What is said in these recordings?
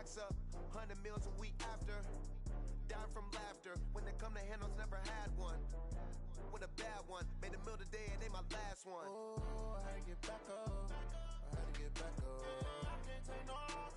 stocks up, 100 meals a week after. Down from laughter, when they come to handles, never had one. With a bad one, made a meal today and they my last one. Oh, I had to get back up, I had to get back up. I can't take no loss,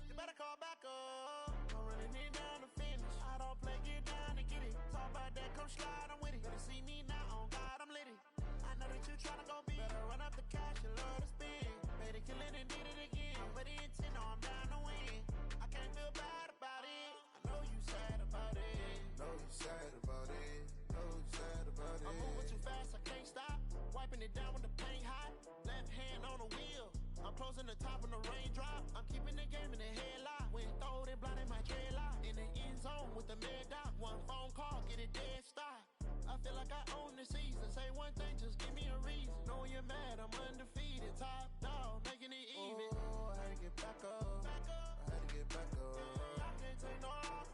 you better call back up. I'm running it down to finish, I don't play, get down and get it. Talk about that, come slide, I'm with it. Better see me now, on God, I'm litty. I know that you tryna go big, better run up the cash, you love to spin. Made it, kill it and did it again, but the intent, no, I'm down to win. I can't feel bad about it, I know you sad about it. Know you sad about it, know you sad about it. I'm moving too fast, I can't stop, wiping it down with the paint hot. Left hand on the wheel, I'm closing the top when the raindrop. I'm keeping the game in the headlock, when throwed and blinded my dreadlock. In the end zone with the mad dot, one phone call, get it dead stop. I feel like I own the season, say one thing, just give me a reason. Know you're mad, I'm undefeated, top dog, making it even. Oh, I had to get back up, I had to get back up. I can't take no loss,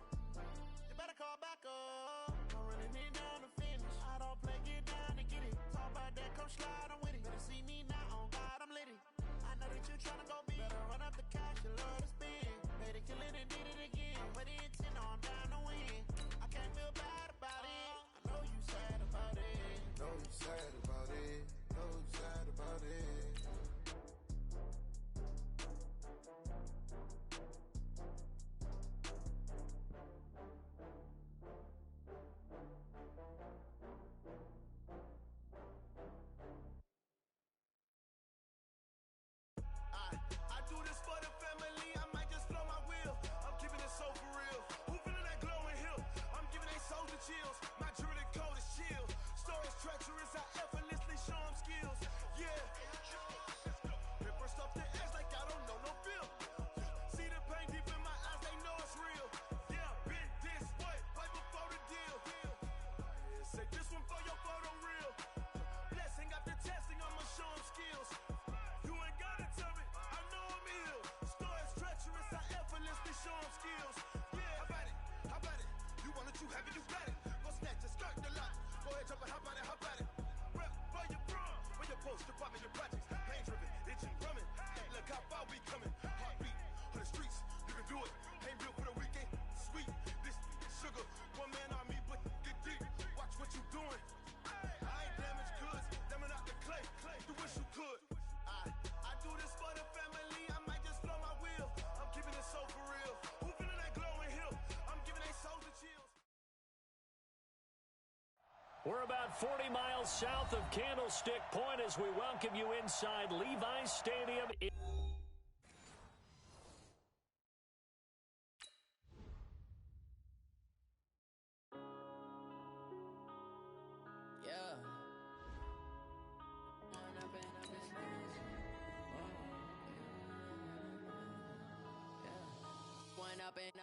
you better call back up. I'm running it down to finish, I don't play, get down and get it. Talk about that, come slide, I'm with it. Better see me now, on God, I'm litty. I know that you tryna go big, better run up the cash, you love to spin. Made it, kill it and did it again, but the intent, no, I'm down to win. I can't feel bad about it, I know you sad about it. Know you sad about it, know you sad about it. I do this for the family, I might just blow my wheel. I'm keeping it so for real. Who feeling that glowing hill? I'm giving they souls the chills. My jewelry cold is chill. Stories treacherous, I effortlessly show them skills. Yeah. Paper stuff the edge like I don't know no feel. See the pain deep in my eyes, they know it's real. Yeah, been this way, way before the deal. Yeah, say this one for your photo reel. Blessing after testing, I'ma show them skills. You ain't gotta tell me, I know I'm ill. Stories treacherous, I effortlessly show them skills. Yeah, how about it? How about it? You want it, you have it, you got it. Go snatch your skirt the lot. Go ahead, jump it, how about it? How about it? Rep where you from? Where your post, department, your projects. Pain driven, itching, drumming. Hey, look how far we coming. Heartbeat on the streets, you can do it. Ain't built for the weekend. Sweet, this sugar. One man army, but get deep. Watch what you doing. I ain't damaged goods, damn out the clay. You wish you could. I do this for the family, I might just blow my wheel. I'm keeping it so for real. Who feeling that glowing hill? I'm giving they souls the chills. We're about 40 miles south of Candlestick Point as we welcome you inside Levi's Stadium.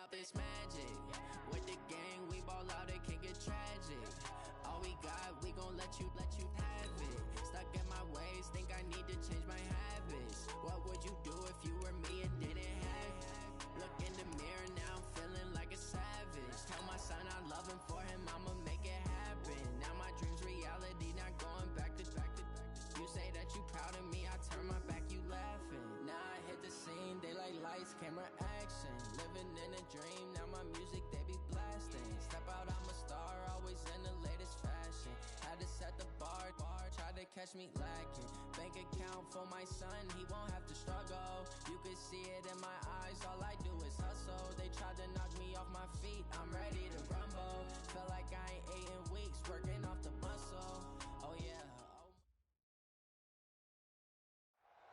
Up this magic with the gang, we ball out, it can get tragic. All we got, we gon' let you have it. Stuck in my ways, think I need to change my habits. What would you do if you were me and didn't have it? Look in the mirror, now I'm feeling like a savage. Tell my son I love him, for him I'ma make it happen. Now my dreams reality, not going back to. You say that you proud of me, I turn my back, you laughing. Now I hit the scene, daylight lights, camera action. Living in a dream, now my music, they be blasting. Step out, I'm a star, always in the latest fashion. Had to set the bar, tried to catch me lacking. Bank account for my son, he won't have to struggle. You could see it in my eyes, all I do is hustle. They tried to knock me off my feet, I'm ready to rumble. Felt like I ain't ate in weeks, working off the muscle. Oh yeah.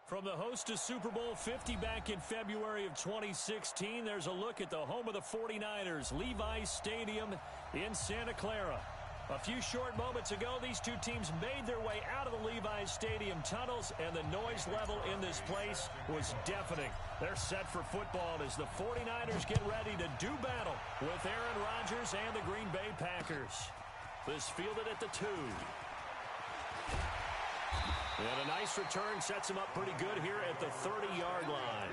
From the host to Super Bowl 50 back in February of 2016, there's a look at the home of the 49ers, Levi's Stadium in Santa Clara. A few short moments ago, these two teams made their way out of the Levi's Stadium tunnels, and the noise level in this place was deafening. They're set for football as the 49ers get ready to do battle with Aaron Rodgers and the Green Bay Packers. This fielded at the 2. And a nice return sets him up pretty good here at the 30-yard line.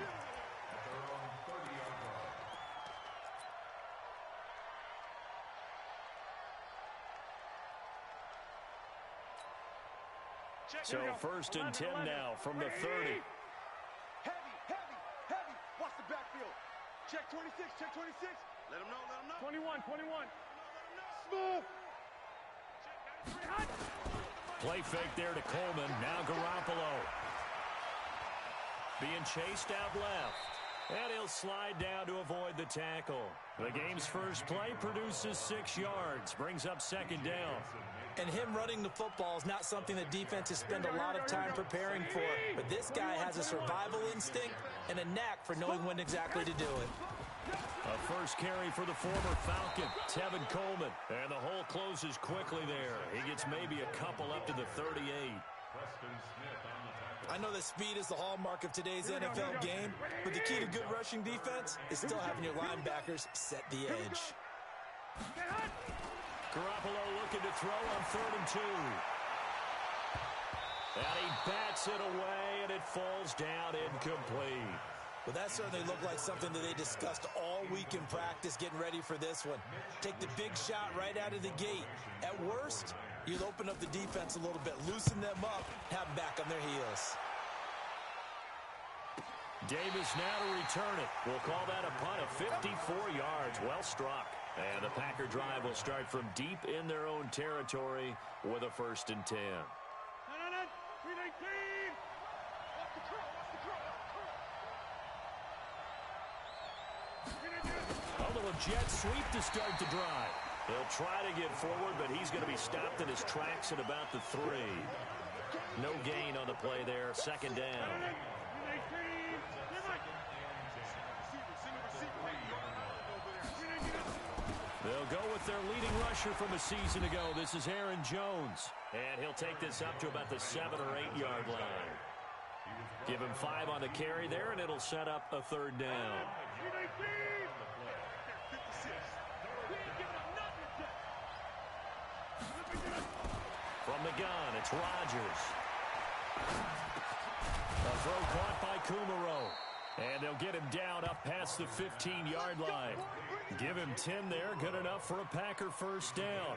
So 1st and 10 now from the 30. Heavy. Watch the backfield. Check 26, check 26. Let him know, let him know. 21, 21. Smooth. Play fake there to Coleman. Now Garoppolo. Being chased out left. And he'll slide down to avoid the tackle. The game's first play produces 6 yards. Brings up second down. And him running the football is not something that defenses spend a lot of time preparing for. But this guy has a survival instinct and a knack for knowing when exactly to do it. A first carry for the former Falcon, Tevin Coleman. And the hole closes quickly there. He gets maybe a couple up to the 38. I know that speed is the hallmark of today's NFL game, but the key to good rushing defense is still having your linebackers set the edge. Garoppolo looking to throw on 3rd and 2. And he bats it away, and it falls down incomplete. Well, that certainly looked like something that they discussed all week in practice getting ready for this one. Take the big shot right out of the gate. At worst, you'll open up the defense a little bit, loosen them up, have them back on their heels. Davis now to return it. We'll call that a punt of 54 yards. Well struck. And the Packer drive will start from deep in their own territory with a 1st and 10. A little jet sweep to start the drive. He'll try to get forward, but he's going to be stopped in his tracks at about the 3. No gain on the play there. 2nd down. They'll go with their leading rusher from a season ago. This is Aaron Jones. And he'll take this up to about the 7 or 8 yard line. Give him 5 on the carry there, and it'll set up a 3rd down. From the gun, it's Rodgers. A throw caught by Kumaro. And they'll get him down up past the 15-yard line. Give him 10 there. Good enough for a Packer 1st down.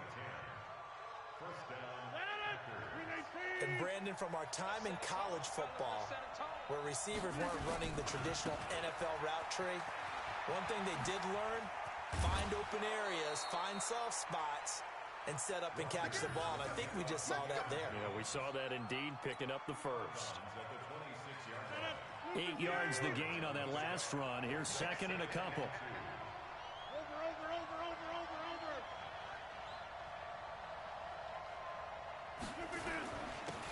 And Brandon, from our time in college football, where receivers weren't running the traditional NFL route tree, one thing they did learn, find open areas, find soft spots, and set up and catch the ball. And I think we just saw that there. Yeah, we saw that indeed, picking up the 1st. 8 yards the gain on that last run. Here's 2nd and a couple.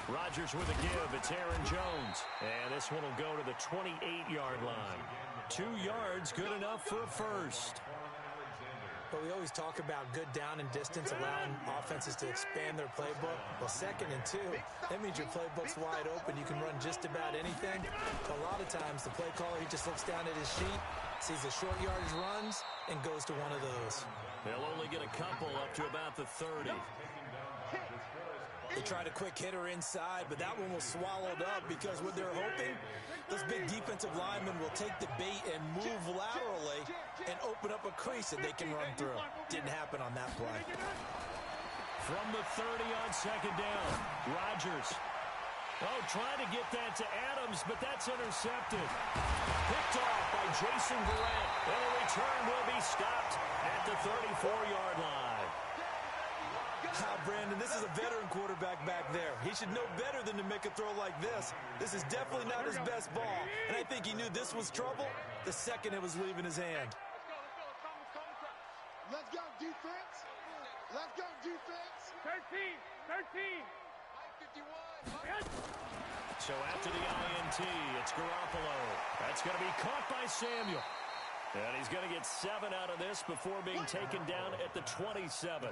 Rodgers with a give. It's Aaron Jones. And this one will go to the 28-yard line. 2 yards, good enough for a 1st. But we always talk about good down and distance, allowing offenses to expand their playbook. Well, 2nd and 2, that means your playbook's wide open. You can run just about anything. A lot of times, the play caller, he just looks down at his sheet, sees the short yardage runs, and goes to one of those. They'll only get a couple up to about the 30. They tried a quick hitter inside, but that one was swallowed up because what they're hoping, those big defensive linemen will take the bait and move laterally and open up a crease that they can run through. Didn't happen on that play. From the 30 on 2nd down, Rodgers. Oh, trying to get that to Adams, but that's intercepted. Picked off by Jason Garrett, and the return will be stopped at the 34-yard line. Brandon, this is a veteran quarterback back there. He should know better than to make a throw like this. This is definitely not his best ball, and I think he knew this was trouble the second it was leaving his hand. Let's go, defense. Let's go, defense. 13. 51. So after the INT, it's Garoppolo. That's going to be caught by Samuel. And he's going to get 7 out of this before being taken down at the 27.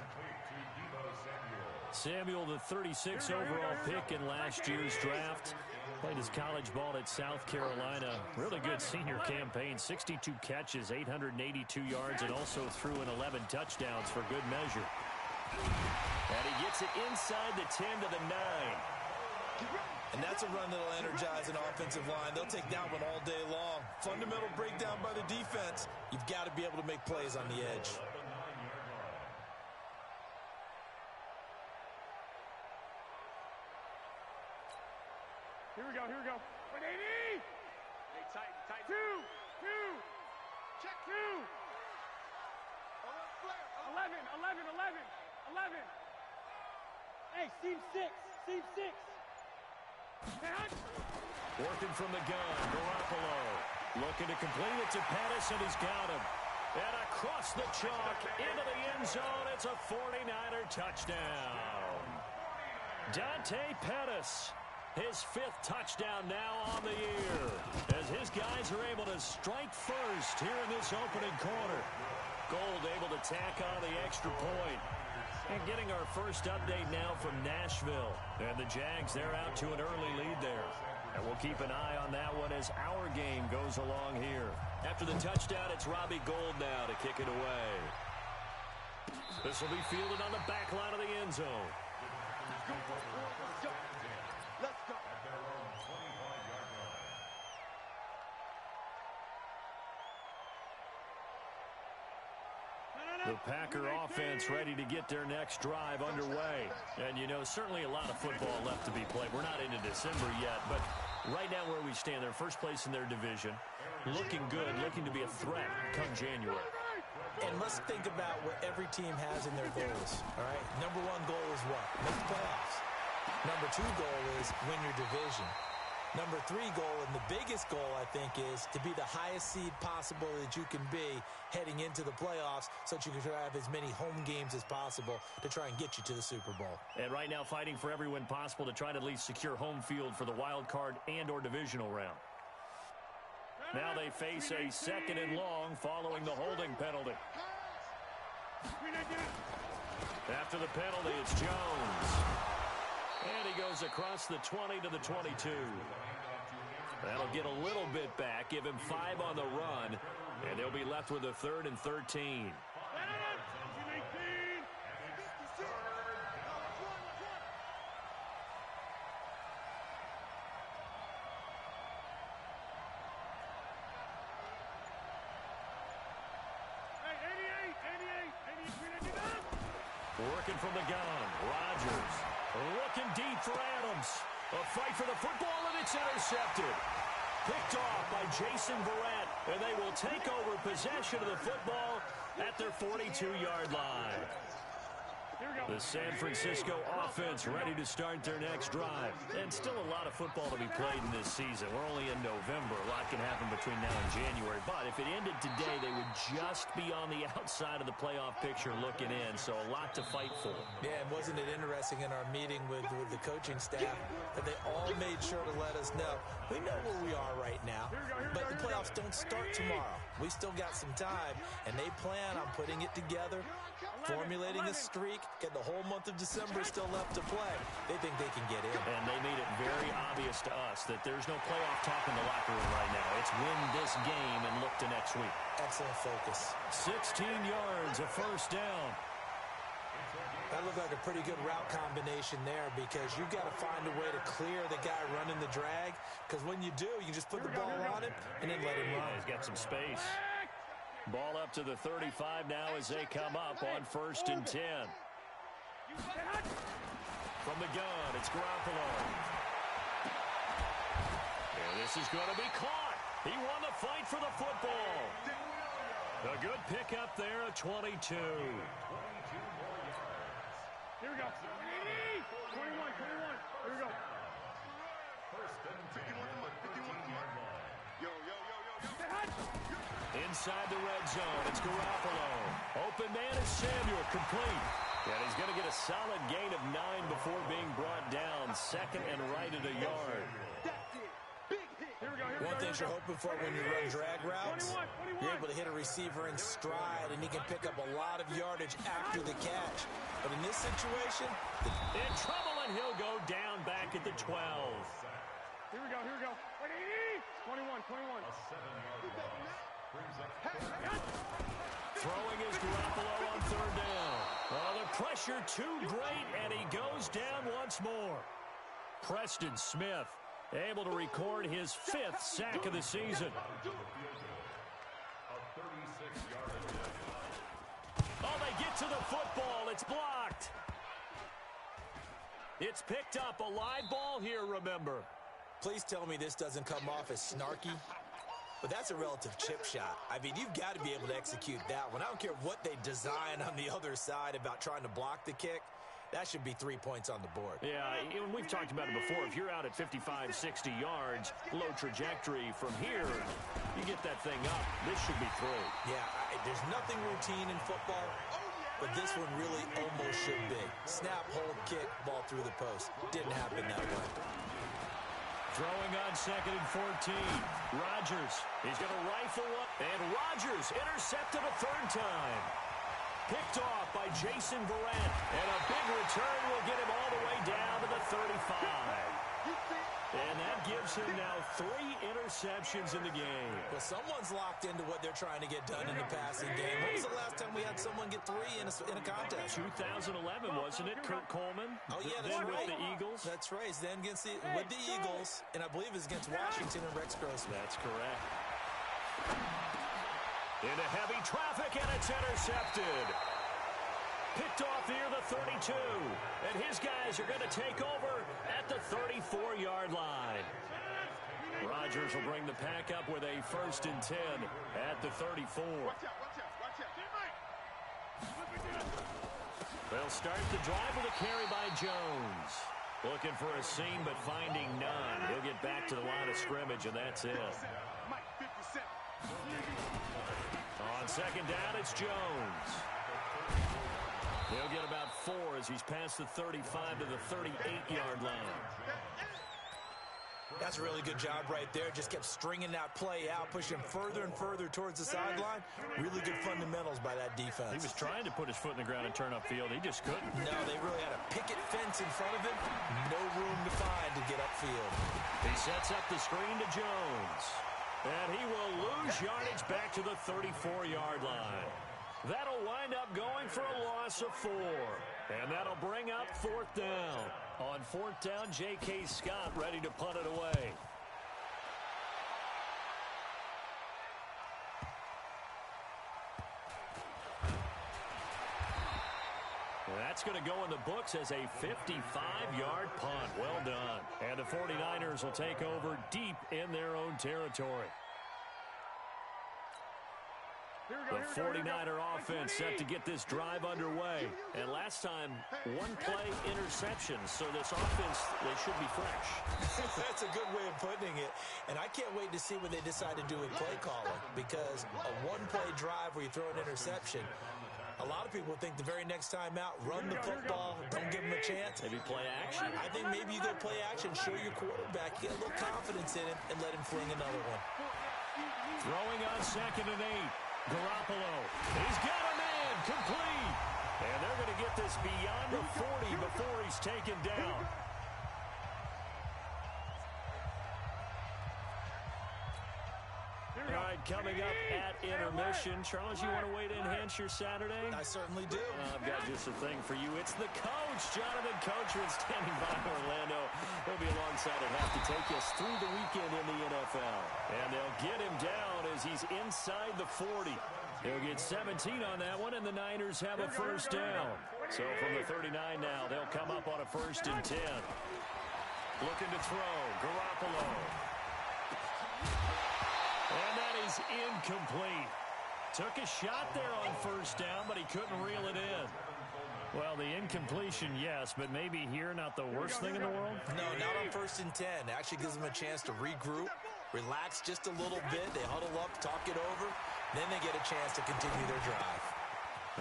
Samuel, the 36 overall pick in last year's draft. Played his college ball at South Carolina. Really good senior campaign. 62 catches, 882 yards, and also threw in 11 touchdowns for good measure. And he gets it inside the 10 to the 9. And that's a run that'll energize an offensive line. They'll take that one all day long. Fundamental breakdown by the defense. You've got to be able to make plays on the edge. Here we go. 180. Hey, tight. 2. Check 2. 11. Hey, seam 6. Working from the gun, Garoppolo. Looking to complete it to Pettis, and he's got him. And across the chalk, into the end zone, it's a 49er touchdown. Dante Pettis, his 5th touchdown now on the year, as his guys are able to strike first here in this opening quarter. Gold able to tack on the extra point. And getting our first update now from Nashville. And the Jags, they're out to an early lead there. And we'll keep an eye on that one as our game goes along here. After the touchdown, it's Robbie Gould now to kick it away. This will be fielded on the back line of the end zone. Let's go. The Packer offense ready to get their next drive underway. And, you know, certainly a lot of football left to be played. We're not into December yet, but right now where we stand, they're first place in their division. Looking good, looking to be a threat come January. And let's think about what every team has in their goals, all right? Number 1 goal is what? Make the playoffs. Number 2 goal is win your division. Number 3 goal, and the biggest goal, I think, is to be the highest seed possible that you can be heading into the playoffs so that you can have as many home games as possible to try and get you to the Super Bowl. And right now fighting for every win possible to try to at least secure home field for the wild card and or divisional round. Now they face a 2nd and long following the holding penalty. After the penalty, it's Jones. And he goes across the 20 to the 22. That'll get a little bit back, give him 5 on the run, and they'll be left with a 3rd and 13. Working from the gun, Rodgers. Looking deep for Adams. A fight for the football, and it's intercepted. Picked off by Jason Verrett, and they will take over possession of the football at their 42-yard line. The San Francisco offense ready to start their next drive. And still a lot of football to be played in this season. We're only in November. A lot can happen between now and January. But if it ended today, they would just be on the outside of the playoff picture looking in. So a lot to fight for. Yeah, and wasn't it interesting in our meeting with the coaching staff that they all made sure to let us know, we know where we are right now, but the playoffs don't start tomorrow. We still got some time, and they plan on putting it together, formulating a streak, get the whole month of December still left to play. They think they can get in. And they made it very obvious to us that there's no playoff talk in the locker room right now. It's win this game and look to next week. Excellent focus. 16 yards, a first down. That looked like a pretty good route combination there because you've got to find a way to clear the guy running the drag, because when you do, you just put the ball on him and then let him run. He's got some space. Ball up to the 35 now as they come up on 1st and 10. From the gun, it's Garoppolo. And this is going to be caught. He won the fight for the football. A good pickup there, a 22. Here we go. 21. Here we go. Yo. Inside the red zone, it's Garoppolo. Open man is Samuel, complete. And he's going to get a solid gain of 9 before being brought down. 2nd and right at a yard. One thing you're hoping for when you run drag routes, you're able to hit a receiver in stride, and he can pick up a lot of yardage after the catch. But in this situation, in trouble, and he'll go down back at the 12. Here we go. 21. Throwing is Garoppolo on 3rd down. Oh, the pressure too great, and he goes down once more. Preston Smith able to record his 5th sack of the season. Oh, they get to the football. It's blocked. It's picked up. A live ball here, remember. Please tell me this doesn't come off as snarky. But that's a relative chip shot. I mean, you've got to be able to execute that one. I don't care what they design on the other side about trying to block the kick. That should be 3 points on the board. Yeah, we've talked about it before. If you're out at 55, 60 yards, low trajectory from here, you get that thing up. This should be 3. Yeah, there's nothing routine in football, but this one really almost should be. Snap, hold, kick, ball through the post. Didn't happen that way. Throwing on 2nd and 14. Rodgers, he's going to rifle up, and Rodgers intercepted a 3rd time. Picked off by Jason Verrett, and a big return will get him all the way down to the 35. And that gives him now 3 interceptions in the game. Well, someone's locked into what they're trying to get done in the passing game. When was the last time we had someone get 3 in a contest? 2011, wasn't it? Kurt Coleman? Oh, yeah, that's then right. with the Eagles. That's right. Then with the Eagles, and I believe it's against Washington and Rex Grossman. That's correct. Into heavy traffic, and it's intercepted. Picked off near the 32. And his guys are going to take over at the 34-yard line. Rodgers will bring the pack up with a 1st and 10 at the 34. They'll start the drive with a carry by Jones. Looking for a seam, but finding none. He'll get back to the line of scrimmage, and that's it. On 2nd down, it's Jones. He'll get about 4 as he's past the 35 to the 38-yard line. That's a really good job right there. Just kept stringing that play out, pushing further and further towards the sideline. Really good fundamentals by that defense. He was trying to put his foot in the ground and turn upfield. He just couldn't. No, they really had a picket fence in front of him. No room to find to get upfield. He sets up the screen to Jones. And he will lose yardage back to the 34-yard line. That'll wind up going for a loss of 4. And that'll bring up 4th down. On 4th down, J.K. Scott ready to punt it away. That's going to go in the books as a 55-yard punt. Well done. And the 49ers will take over deep in their own territory. The 49er offense set to get this drive underway. And last time, 1-play interception. So this offense, they should be fresh. That's a good way of putting it. And I can't wait to see what they decide to do with play calling. Because a 1-play drive where you throw an interception, a lot of people think the very next time out, run the football, don't give them a chance. Maybe play action. I think maybe you go play action, show your quarterback, get a little confidence in him, and let him fling another one. Throwing on 2nd and 8. Garoppolo. He's got a man complete. And they're going to get this beyond the 40 before he's taken down. All right, coming up at intermission. Charles, you want to wait to enhance your Saturday? I certainly do. I've got just a thing for you. It's the coach, Jonathan Coachman, standing by Orlando. He'll be alongside at half to take us through the weekend in the NFL. And they'll get him down as he's inside the 40. He'll get 17 on that one, and the Niners have a 1st down. So from the 39 now, they'll come up on a 1st and 10. Looking to throw. Garoppolo. And that is incomplete. Took a shot there on 1st down, but he couldn't reel it in. Well, the incompletion, yes, but maybe here not the worst thing in the world? No, not on 1st and 10. It actually gives them a chance to regroup, relax just a little bit. They huddle up, talk it over. Then they get a chance to continue their drive.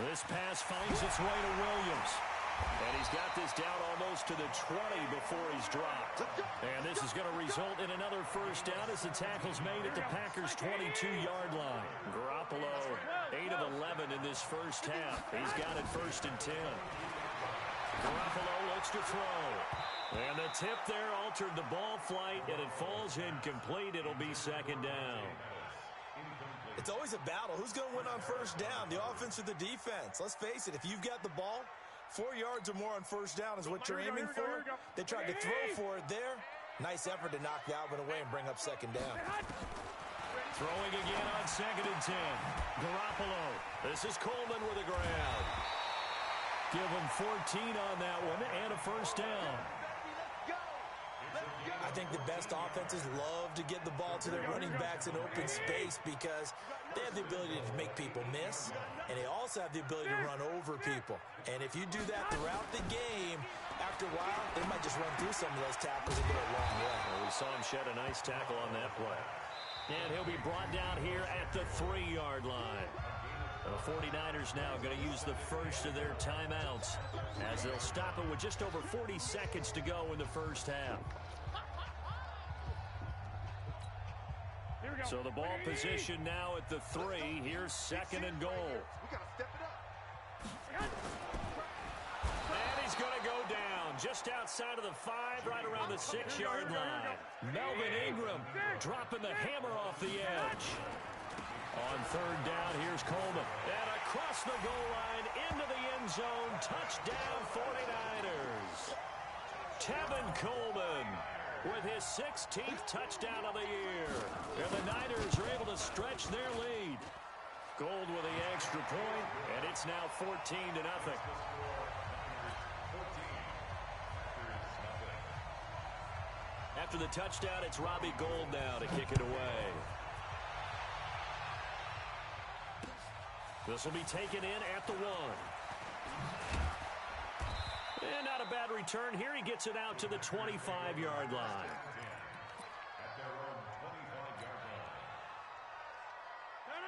This pass finds its way to Williams. And he's got this down almost to the 20 before he's dropped. And this is going to result in another 1st down as the tackle's made at the Packers' 22-yard line. Garoppolo, 8 of 11 in this 1st half. He's got it 1st and 10. Garoppolo looks to throw. And the tip there altered the ball flight, and it falls incomplete. It'll be 2nd down. It's always a battle. Who's going to win on 1st down, the offense or the defense? Let's face it, if you've got the ball, 4 yards or more on 1st down is what you're aiming for. They tried to throw for it there. Nice effort to knock that one away and bring up 2nd down. Throwing again on 2nd and 10. Garoppolo. This is Coleman with a grab. Give him 14 on that one and a 1st down. I think the best offenses love to get the ball to their running backs in open space because they have the ability to make people miss, and they also have the ability to run over people. And if you do that throughout the game, after a while, they might just run through some of those tackles and go a long way. Well, we saw him shed a nice tackle on that play. And he'll be brought down here at the 3-yard line. The 49ers now going to use the first of their timeouts as they'll stop it with just over 40 seconds to go in the first half. So the ball position now at the 3. Here's 2nd and goal. We got to step it up. And he's going to go down just outside of the 5, right around the 6-yard line. Melvin Ingram dropping the hammer off the edge. On 3rd down, here's Coleman. And across the goal line, into the end zone. Touchdown, 49ers. Tevin Coleman with his 16th touchdown of the year. And the Niners are able to stretch their lead. Gold with the extra point, and it's now 14-0. After the touchdown, it's Robbie Gould now to kick it away. This will be taken in at the 1. And not a bad return here. He gets it out to the 25-yard line.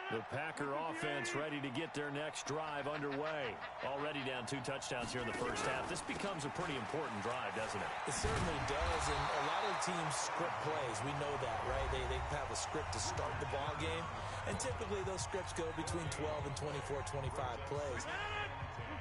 The Packer offense ready to get their next drive underway. Already down 2 touchdowns here in the first half. This becomes a pretty important drive, doesn't it? It certainly does, and a lot of teams script plays. We know that, right? They have a script to start the ball game, and typically those scripts go between 12 and 24, 25 plays.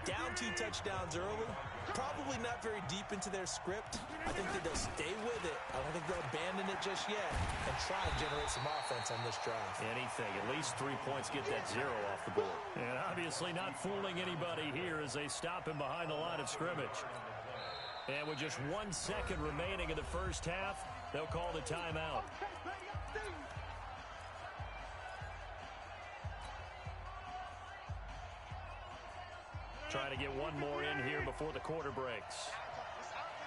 Down 2 touchdowns early, probably not very deep into their script. I think that they'll stay with it. I don't think they'll abandon it just yet and try and generate some offense on this drive. Anything. At least 3 points, get that 0 off the board. And obviously not fooling anybody here as they stop him behind the line of scrimmage. And with just 1 second remaining in the first half, they'll call the timeout. Trying to get one more in here before the quarter breaks.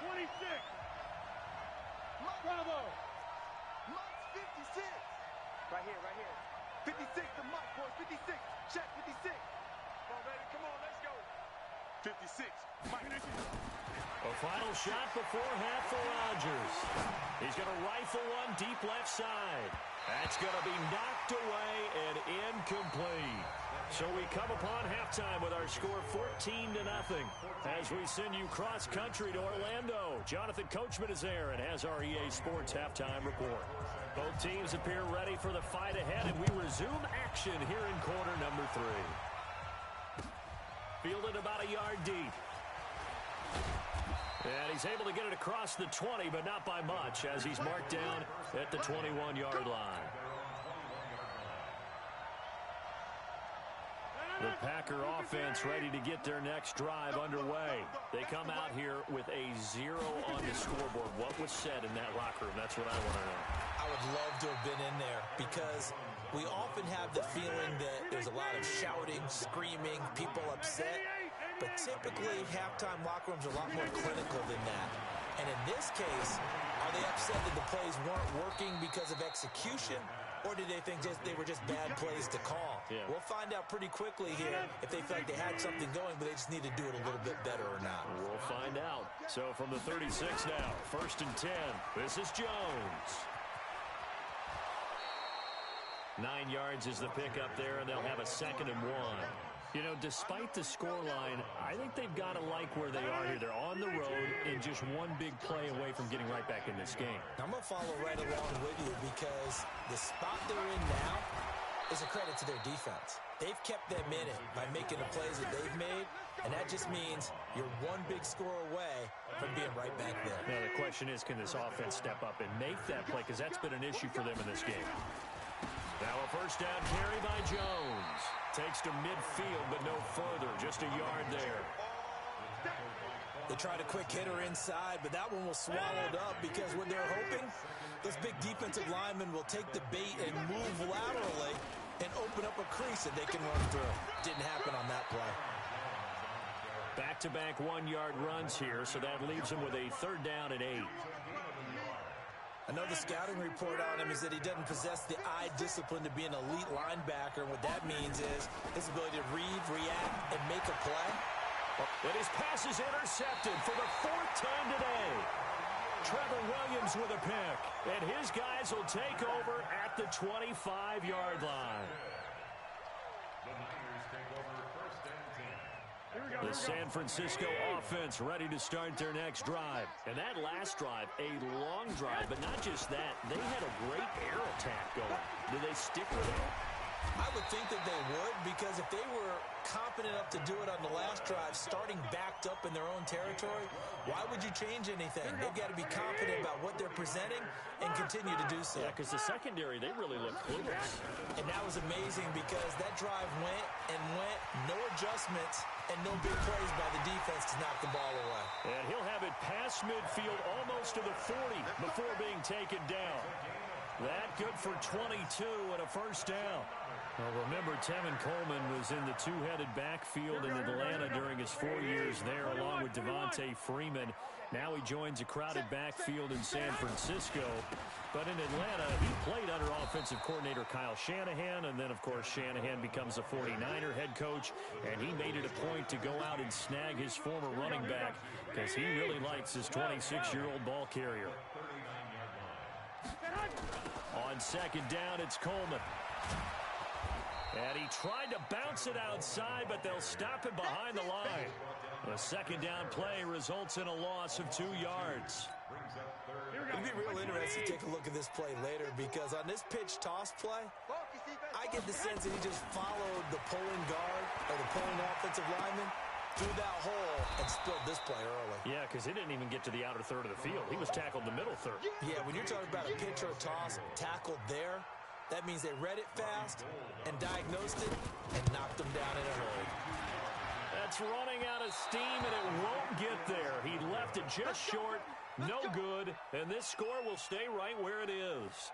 26. Bravo. Mike 56. Right here. 56 to Mike, boys. 56. Check 56. Come on, baby. Come on, let's go. 56. Mike. A final shot before half for Rodgers. He's going to rifle one deep left side. That's going to be knocked away and incomplete. So we come upon halftime with our score 14-0 as we send you cross-country to Orlando. Jonathan Coachman is there and has our EA Sports halftime report. Both teams appear ready for the fight ahead, and we resume action here in quarter number 3. Fielded about a yard deep. And he's able to get it across the 20, but not by much, as he's marked down at the 21-yard line. The Packer offense ready to get their next drive underway. They come out here with a 0 on the scoreboard. What was said in that locker room? That's what I want to know. I would love to have been in there because we often have the feeling that there's a lot of shouting, screaming, people upset. But typically, halftime locker rooms are a lot more clinical than that. And in this case, are they upset that the plays weren't working because of execution? Or did they think they were just bad plays to call? Yeah. We'll find out pretty quickly here if they feel like they had something going, but they just need to do it a little bit better or not. We'll find out. So from the 36 now, 1st and 10, this is Jones. 9 yards is the pickup there, and they'll have a 2nd and 1. You know, despite the scoreline, I think they've got to like where they are here. They're on the road and just one big play away from getting right back in this game. I'm going to follow right along with you because the spot they're in now is a credit to their defense. They've kept them in it by making the plays that they've made, and that just means you're one big score away from being right back there. Now, the question is, can this offense step up and make that play? Because that's been an issue for them in this game. Now a 1st down carry by Jones. Takes to midfield, but no further. Just a yard there. They tried a quick hitter inside, but that one was swallowed up because what they're hoping, those big defensive linemen will take the bait and move laterally and open up a crease that they can run through. Didn't happen on that play. Back-to-back 1-yard runs here, so that leaves them with a 3rd down and 8. I know the scouting report on him is that he doesn't possess the eye discipline to be an elite linebacker. What that means is his ability to read, react, and make a play. And his pass is intercepted for the 4th time today. Trevor Williams with a pick. And his guys will take over at the 25-yard line. The San Francisco offense ready to start their next drive. And that last drive, a long drive, but not just that. They had a great air attack going. Do they stick with it? I would think that they would, because if they were confident enough to do it on the last drive, starting backed up in their own territory, why would you change anything? They've got to be confident about what they're presenting and continue to do so. Yeah, because the secondary, they really look clueless. And that was amazing because that drive went and went, no adjustments, and no big plays by the defense to knock the ball away. And he'll have it past midfield almost to the 40 before being taken down. That good for 22 and a first down. Well, remember, Tevin Coleman was in the two-headed backfield in Atlanta during his 4 years there, along with Devontae Freeman. Now he joins a crowded backfield in San Francisco. But in Atlanta, he played under offensive coordinator Kyle Shanahan, and then, of course, Shanahan becomes a 49er head coach, and he made it a point to go out and snag his former running back because he really likes his 26-year-old ball carrier. On second down, it's Coleman. And he tried to bounce it outside, but they'll stop him behind the line. The second down play results in a loss of 2 yards. It'd be real interesting to take a look at this play later, because on this pitch toss play, I get the sense that he just followed the pulling guard or the pulling offensive lineman through that hole and spilled this play early. Yeah, because he didn't even get to the outer third of the field. He was tackled in the middle third. Yeah, when you're talking about a pitch or a toss tackled there, that means they read it fast and diagnosed it and knocked them down in a hurry. That's running out of steam, and it won't get there. He left it just short, no good, and this score will stay right where it is.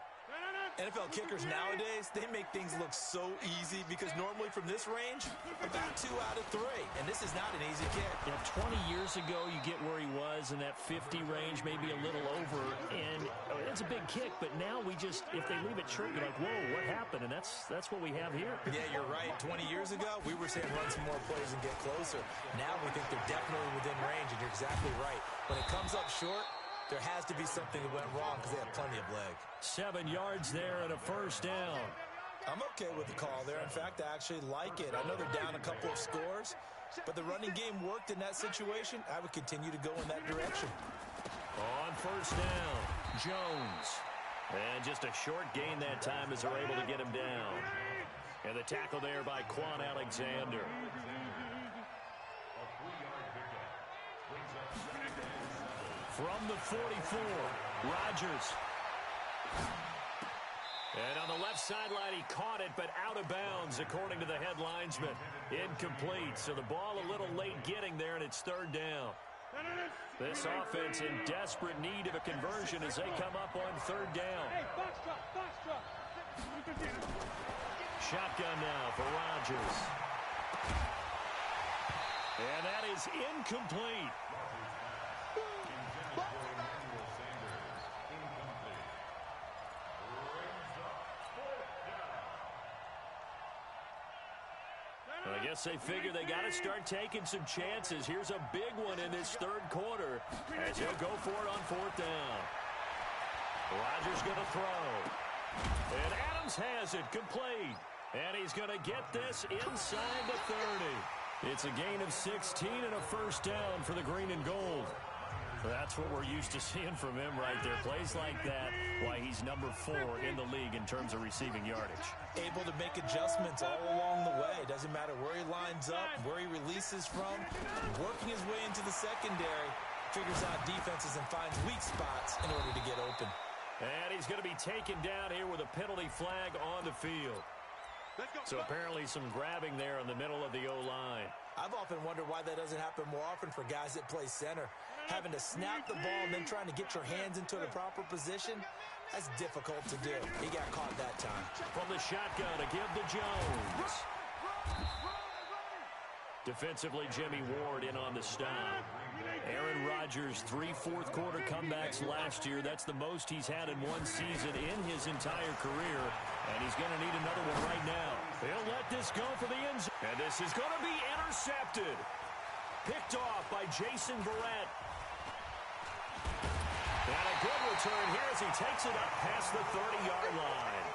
NFL kickers nowadays, they make things look so easy because normally from this range, about 2 out of 3. And this is not an easy kick. Yeah, 20 years ago, you get where he was in that 50 range, maybe a little over. And it's a big kick, but now we just, if they leave it short, you're like, whoa, what happened? And that's what we have here. Yeah, you're right. 20 years ago, we were saying run some more plays and get closer. Now we think they're definitely within range, and you're exactly right. When it comes up short, there has to be something that went wrong because they have plenty of leg. 7 yards there and a first down. I'm okay with the call there. In fact, I actually like it. I know they're down a couple of scores, but the running game worked in that situation. I would continue to go in that direction. On first down, Jones. And just a short gain that time as they're able to get him down. And the tackle there by Quan Alexander. From the 44, Rodgers. And on the left sideline, he caught it, but out of bounds, according to the head linesman. Incomplete, so the ball a little late getting there, and it's third down. This offense in desperate need of a conversion as they come up on third down. Shotgun now for Rodgers. And that is incomplete. I guess they figure they got to start taking some chances. Here's a big one in this third quarter as he'll go for it on fourth down. Rodgers going to throw. And Adams has it complete. And he's going to get this inside the 30. It's a gain of 16 and a first down for the green and gold. That's what we're used to seeing from him right there. Plays like that, why he's number 4 in the league in terms of receiving yardage. Able to make adjustments all along the way. Doesn't matter where he lines up, where he releases from. Working his way into the secondary, figures out defenses and finds weak spots in order to get open. And he's going to be taken down here with a penalty flag on the field. So apparently some grabbing there in the middle of the O-line. I've often wondered why that doesn't happen more often for guys that play center. Having to snap the ball and then trying to get your hands into the proper position, that's difficult to do. He got caught that time. From the shotgun to give to Jones. Defensively, Jimmy Ward in on the stop. Aaron Rodgers, 3 fourth-quarter comebacks last year. That's the most he's had in one season in his entire career, and he's going to need another one right now. He'll let this go for the end zone, and this is going to be intercepted. Picked off by Jason Verrett. And a good return here as he takes it up past the 30-yard line.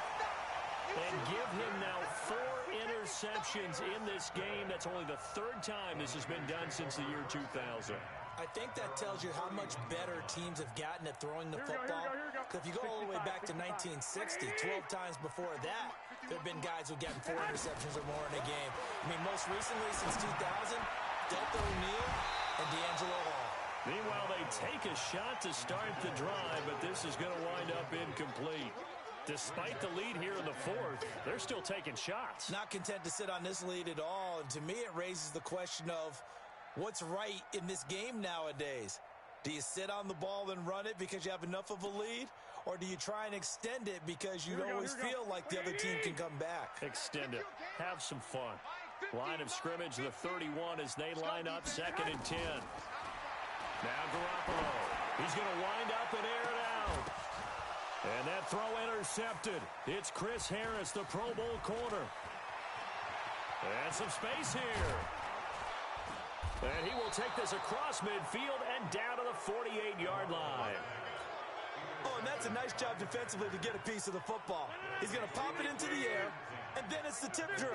And give him now 4 interceptions in this game. That's only the 3rd time this has been done since the year 2000. I think that tells you how much better teams have gotten at throwing the football. If you go all the way back to 1960, 12 times before that, there have been guys who've gotten 4 interceptions or more in a game. I mean, most recently since 2000, Delta O'Neal and D'Angelo Hall. Meanwhile, they take a shot to start the drive, but this is going to wind up incomplete. Despite the lead here in the 4th, they're still taking shots. Not content to sit on this lead at all, and to me it raises the question of what's right in this game nowadays. Do you sit on the ball and run it because you have enough of a lead, or do you try and extend it because you always feel like the other team can come back? Extend it. Have some fun. Line of scrimmage, the 31 as they line up, 2nd and 10. Now Garoppolo. He's going to wind up and air it out. And that throw intercepted. It's Chris Harris, the Pro Bowl corner. And some space here. And he will take this across midfield and down to the 48-yard line. Oh, and that's a nice job defensively to get a piece of the football. He's going to pop it into the air, and then it's the tip drill.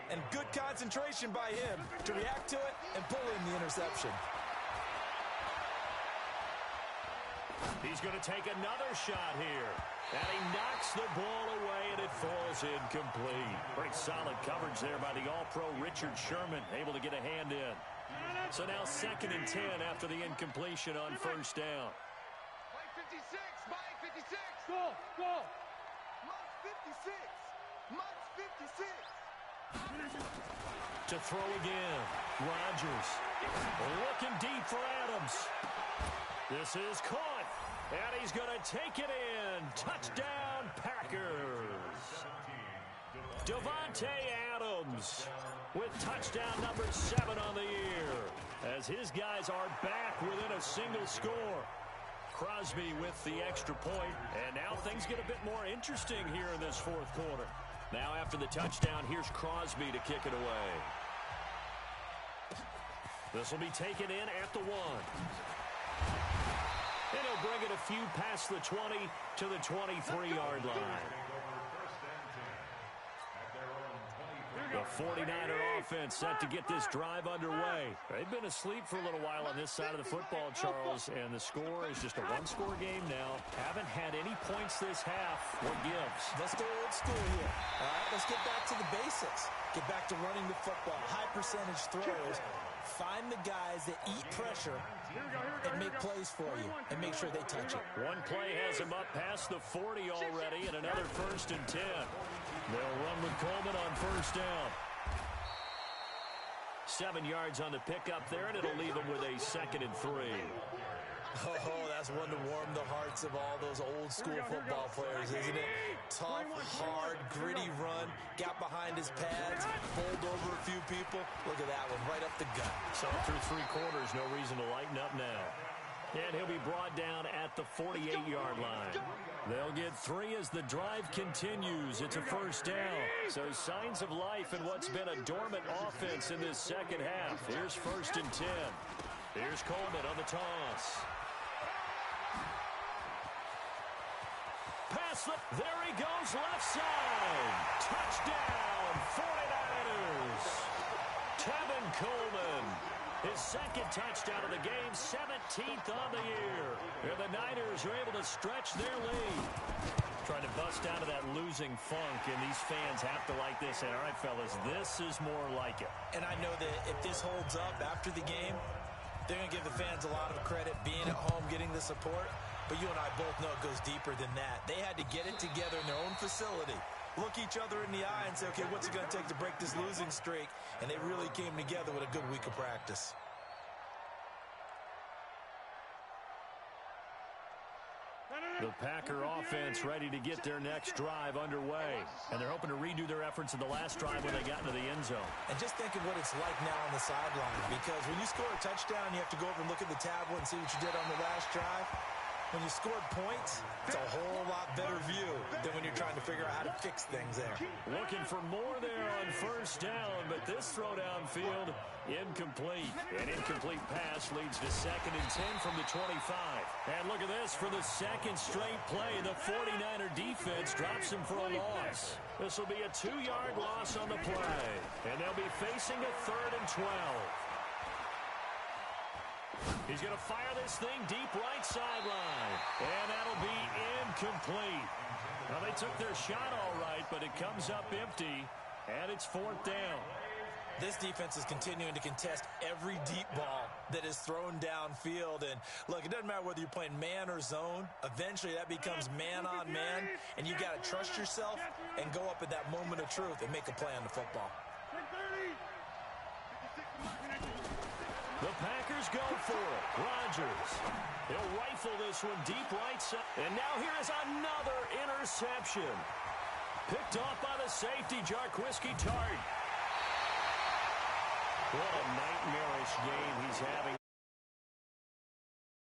And good concentration by him to react to it and pull in the interception. He's going to take another shot here. And he knocks the ball away, and it falls incomplete. Pretty solid coverage there by the All-Pro Richard Sherman, able to get a hand in. So now 2nd and 10 after the incompletion on 1st down. Mike 56, Mike 56. Go, go. Mike 56. Mike 56. To throw again. Rodgers looking deep for Adams. This is caught, and he's going to take it in. Touchdown, Packers. Davante Adams with touchdown number 7 on the year, as his guys are back within a single score. Crosby with the extra point, and now things get a bit more interesting here in this 4th quarter. Now after the touchdown, here's Crosby to kick it away. This will be taken in at the 1. And he'll bring it a few past the 20 to the 23-yard line. The 49er offense set to get this drive underway. They've been asleep for a little while on this side of the football, Charles, and the score is just a 1-score game now. Haven't had any points this half. What gives? Let's go old school here. All right, let's get back to the basics. Get back to running the football, high percentage throws. Find the guys that eat pressure and make plays for you and make sure they touch it. One play has him up past the 40 already, and another 1st and 10. They'll run with Coleman on 1st down. 7 yards on the pickup there, and it'll leave him with a 2nd and 3. Oh, that's one to warm the hearts of all those old school football players, isn't it? Tough, hard, gritty run, got behind his pads, bowled over a few people. Look at that one, right up the gut. So through 3 quarters, no reason to lighten up now. And he'll be brought down at the 48-yard line. They'll get 3 as the drive continues. It's a 1st down. So signs of life in what's been a dormant offense in this 2nd half. Here's 1st and 10. Here's Coleman on the toss. Pass, there he goes, left side. Touchdown, 49ers. Tevin Coleman, his 2nd touchdown of the game, 17th on the year. And the Niners are able to stretch their lead. Trying to bust out of that losing funk, and these fans have to like this. And all right, fellas, this is more like it. And I know that if this holds up after the game, they're going to give the fans a lot of credit being at home, getting the support. But you and I both know it goes deeper than that. They had to get it together in their own facility, look each other in the eye and say, okay, what's it going to take to break this losing streak? And they really came together with a good week of practice. The Packer offense ready to get their next drive underway. And they're hoping to redo their efforts in the last drive when they got into the end zone. And just think of what it's like now on the sideline, because when you score a touchdown, you have to go over and look at the tablet and see what you did on the last drive. When you scored points, it's a whole lot better view than when you're trying to figure out how to fix things there. Looking for more there on first down, but this throw downfield, incomplete. An incomplete pass leads to 2nd and 10 from the 25. And look at this. For the second straight play, the 49er defense drops him for a loss. This will be a 2-yard loss on the play. And they'll be facing a 3rd and 12. He's going to fire this thing deep right sideline. And that'll be incomplete. Now, they took their shot all right, but it comes up empty, and it's 4th down. This defense is continuing to contest every deep ball that is thrown downfield. And, look, it doesn't matter whether you're playing man or zone. Eventually, that becomes man-on-man, and you got to trust yourself and go up at that moment of truth and make a play on the football. The Packers go for it. Rodgers. He'll rifle this one deep right side. And now here is another interception. Picked off by the safety, Jarquiski Tart. What a nightmarish game he's having